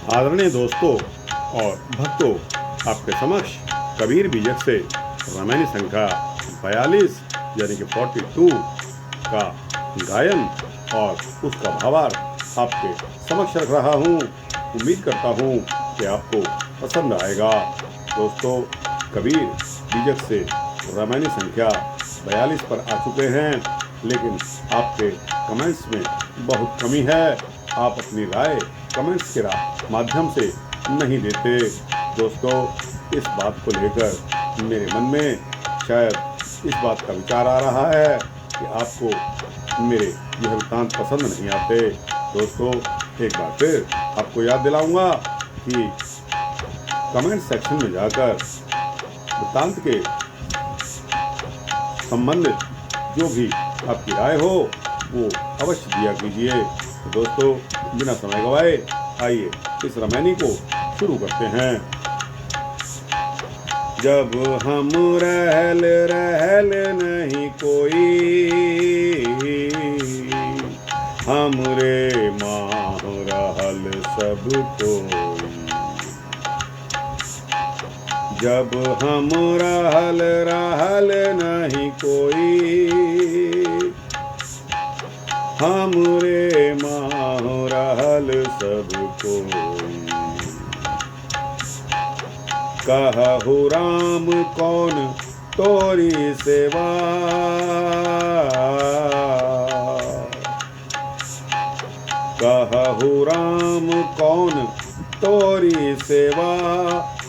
आदरणीय दोस्तों और भक्तों, आपके समक्ष कबीर बीजक से रामायणी संख्या 42 यानी कि 42 का गायन और उसका भावार्थ आपके समक्ष रख रहा हूँ। उम्मीद करता हूँ कि आपको पसंद आएगा। दोस्तों, कबीर बीजक से रामायणी संख्या 42 पर आ चुके हैं, लेकिन आपके कमेंट्स में बहुत कमी है। आप अपनी राय कमेंट्स के माध्यम से नहीं देते। दोस्तों, इस बात को लेकर मेरे मन में शायद इस बात का विचार आ रहा है कि आपको मेरे यह वृत्तांत पसंद नहीं आते। दोस्तों, एक बार फिर आपको याद दिलाऊंगा कि कमेंट सेक्शन में जाकर वृत्तांत के संबंधित जो भी आपकी राय हो वो अवश्य दिया कीजिए। तो दोस्तों, बिना समय गवाए आइए इस रामायणी को शुरू करते हैं। जब हम रहल रहल नहीं कोई, हमरे माँ रहल सब कोई। जब हम रहल रहल नहीं कोई, हमरे माँ रहल सब कोई। कहु राम कौन तोरी सेवा, कहु राम कौन तोरी सेवा।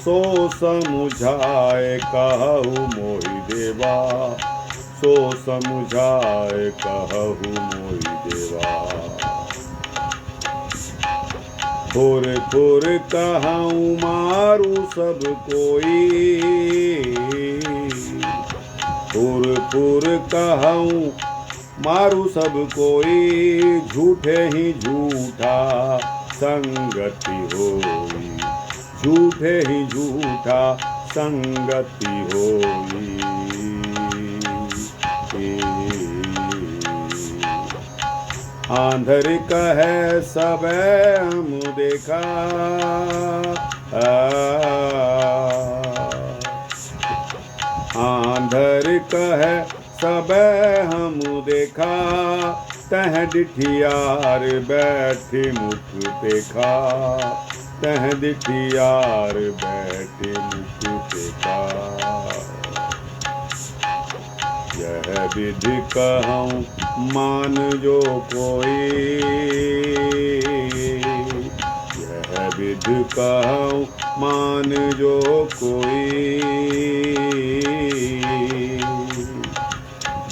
सो समुझाए कहु मोहि देवा, सो समुझाए कहु मोहि देवा। फुर फुर कहूँ मारू सब कोई, फुर फुर कहूँ मारू सब कोई। झूठे ही झूठा संगति होई, झूठे ही झूठा संगति होई। आंधर कहे सबे हम देखा, आंधर कहे सबे हम देखा। तह डिठियार बैठे मुख देखा, तह डिठियार बैठे मुख देखा। यह विधि कहूँ मान जो कोई, यह विधि कहूँ मान जो कोई।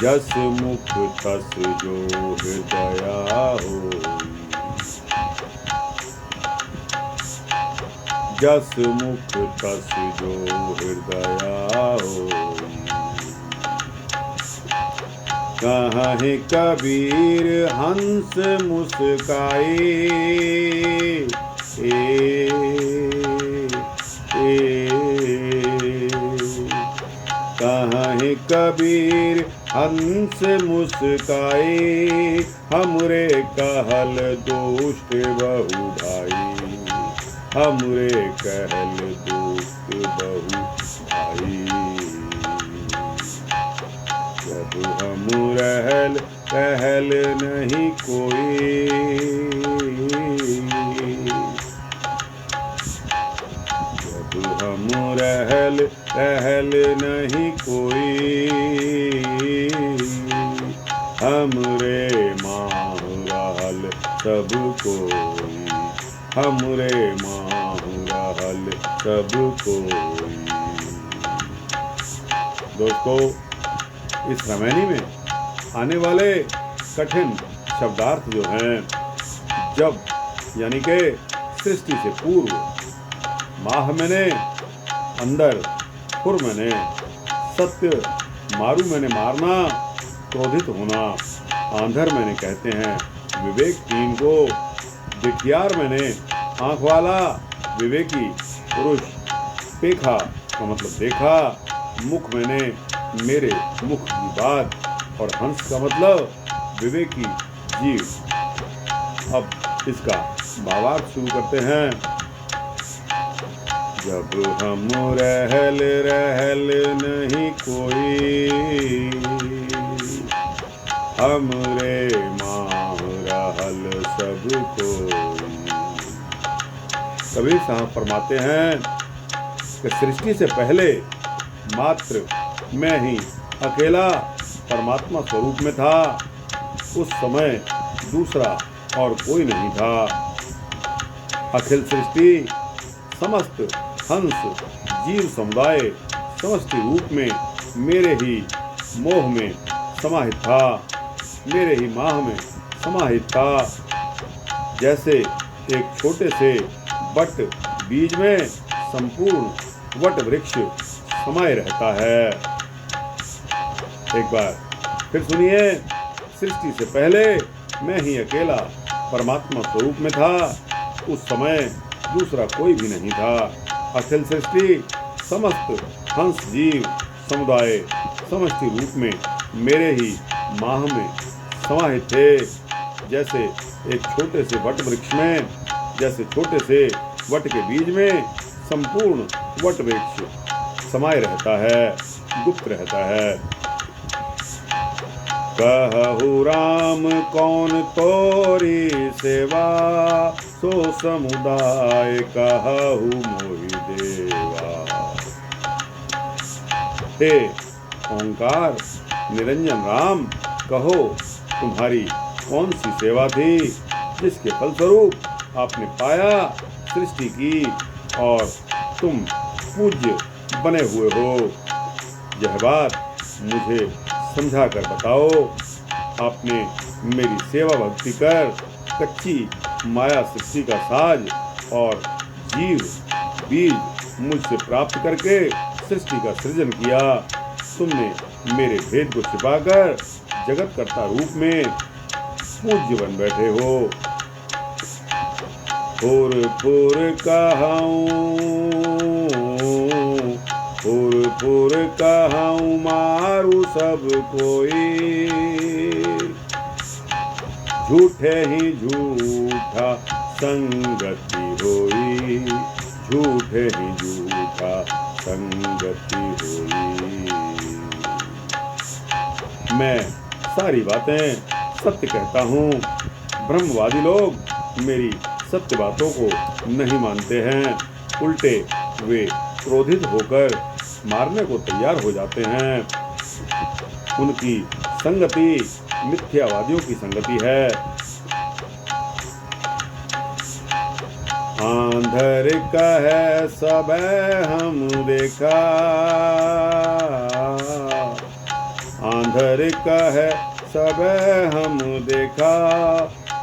जस मुख तस जो हृदया हो, जस मुख तस जो हृदया हो। कहीं कबीर हंस मुस्काए, कहीं कबीर हंस मुस्काए। हमरे कहल दुष्ट बहु भाई, हमरे कहल दुष्ट बहु भाई। जब हम रहल रहल नहीं कोई, जब हम रहल रहल नहीं कोई। हमरे माँ रहल सब कोई, हमरे माँ रहल सब कोई। दोस्तों, इस रामायणी में आने वाले कठिन शब्दार्थ जो हैं, जब यानी के सृष्टि से पूर्व, माह मैंने अंदर, खुर मैंने सत्य, मारू मैंने मारना, क्रोधित होना। आंधर मैंने कहते हैं विवेकहीन को, डिठियार मैंने आँख वाला विवेकी पुरुष। पेखा का मतलब देखा, मुख मैंने मेरे मुख की बात, और हंस का मतलब विवेकी जीव। अब इसका भावार्थ शुरू करते हैं। जब हम रहल रहल नहीं कोई, हमरे माँ रहल सब कोई। कबीर साहब फरमाते हैं कि सृष्टि से पहले मात्र मैं ही अकेला परमात्मा स्वरूप में था। उस समय दूसरा और कोई नहीं था। अखिल सृष्टि समस्त हंस जीव समुदाय समष्टि रूप में मेरे ही मोह में समाहित था, मेरे ही माह में समाहित था। जैसे एक छोटे से वट बीज में संपूर्ण वट वृक्ष समाये रहता है। एक बार फिर सुनिए, सृष्टि से पहले मैं ही अकेला परमात्मा स्वरूप में था। उस समय दूसरा कोई भी नहीं था। अखिल सृष्टि समस्त हंस जीव समुदाय समष्टि रूप में मेरे ही माह में समाहित थे। जैसे एक छोटे से वट वृक्ष में, जैसे छोटे से वट के बीज में संपूर्ण वट वृक्ष समाये रहता है, गुप्त रहता है। कहु राम कौन तोरी सेवा, सो समुदाय कहु मोहि देवा। हे ओंकार निरंजन राम, कहो तुम्हारी कौन सी सेवा थी जिसके फलस्वरूप आपने पाया सृष्टि की और तुम पूज्य बने हुए हो। यह बात मुझे समझा कर बताओ। आपने मेरी सेवा भक्ति कर कच्ची माया सृष्टि का साज और जीव बीज मुझसे प्राप्त करके सृष्टि का सृजन किया। तुमने मेरे भेद को छिपाकर जगत कर्ता रूप में पूज्य बन बैठे हो। फुर फुर कहूँ मारू सब कोई, झूठे ही झूठा संगति होई, झूठे ही झूठा संगति होई। मैं सारी बातें सत्य कहता हूँ। ब्रह्मवादी लोग मेरी सत्य बातों को नहीं मानते हैं। उल्टे वे क्रोधित होकर मारने को तैयार हो जाते हैं। उनकी संगति मिथ्यावादियों की संगति है। आंधर कहे सब हम देखा, आंधर कहे सब हम देखा,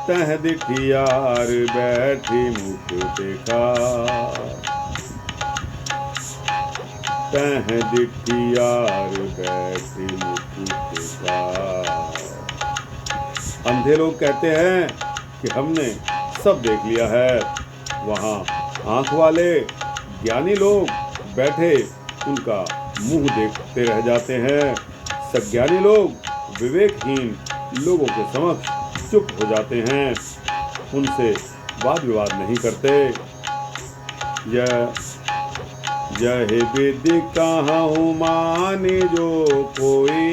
तह दिठियार बैठी मुख देखा, तह दिठियार बैठी मुख देखा। अंधे लोग कहते हैं कि हमने सब देख लिया है। वहाँ आंख वाले ज्ञानी लोग बैठे उनका मुंह देखते रह जाते हैं। सज्ञानी लोग विवेकहीन लोगों के समक्ष चुप हो जाते हैं, उनसे वाद विवाद नहीं करते। यह विधि कहूँ माने जो कोई,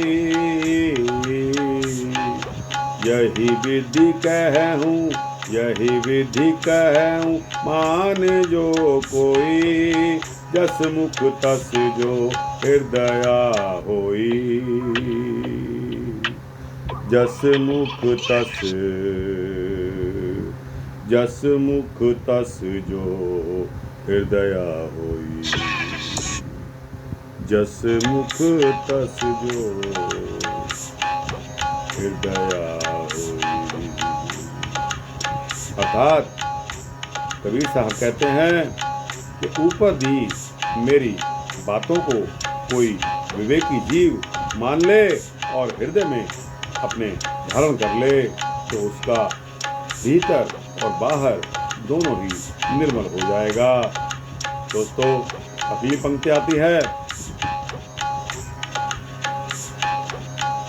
यही विधि कहूँ, यही विधि कहूँ मान जो कोई, जस मुख तस जो हृदया होई, जस मुख तस, जस मुख तस जो हृदया होई, जस मुख तस जो हृदया होई। अर्थात कबीर साहब कहते हैं कि ऊपर दी मेरी बातों को कोई विवेकी जीव मान ले और हृदय में अपने धारण कर ले तो उसका भीतर और बाहर दोनों ही निर्मल हो जाएगा। दोस्तों, अगली पंक्ति आती है,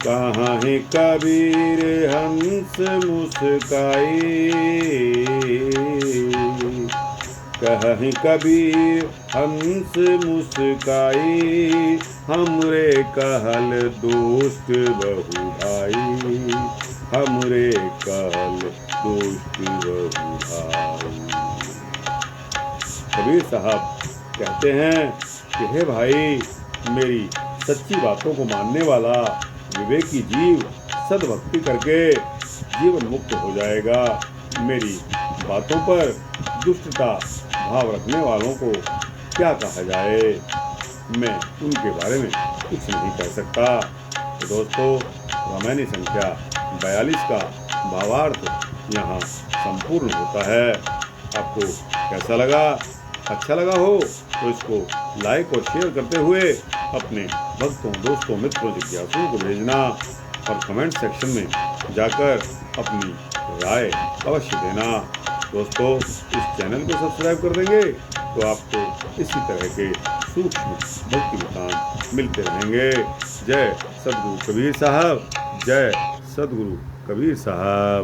कहाँ है कबीर हंस मुस्काई, कहीं कबीर हंस मुस्काई, हमरे कहल दुष्ट बहु भाई, हमरे कहल दुष्ट बहु भाई। कबीर साहब कहते हैं कि हे भाई, मेरी सच्ची बातों को मानने वाला विवेकी जीव सद्भक्ति करके जीवन मुक्त हो जाएगा। मेरी बातों पर दुष्टता भाव रखने वालों को क्या कहा जाए, मैं उनके बारे में कुछ नहीं कह सकता। तो दोस्तों, रामायणी संख्या 42 का भावार्थ यहाँ संपूर्ण होता है। आपको कैसा लगा? अच्छा लगा हो तो इसको लाइक और शेयर करते हुए अपने भक्तों, दोस्तों, मित्रों, जिज्ञासुओं को भेजना और कमेंट सेक्शन में जाकर अपनी राय अवश्य देना। दोस्तों, इस चैनल को सब्सक्राइब कर देंगे तो आपको इसी तरह के सूक्ष्म भक्ति विधान मिलते रहेंगे। जय सद्गुरु कबीर साहब, जय सद्गुरु कबीर साहब।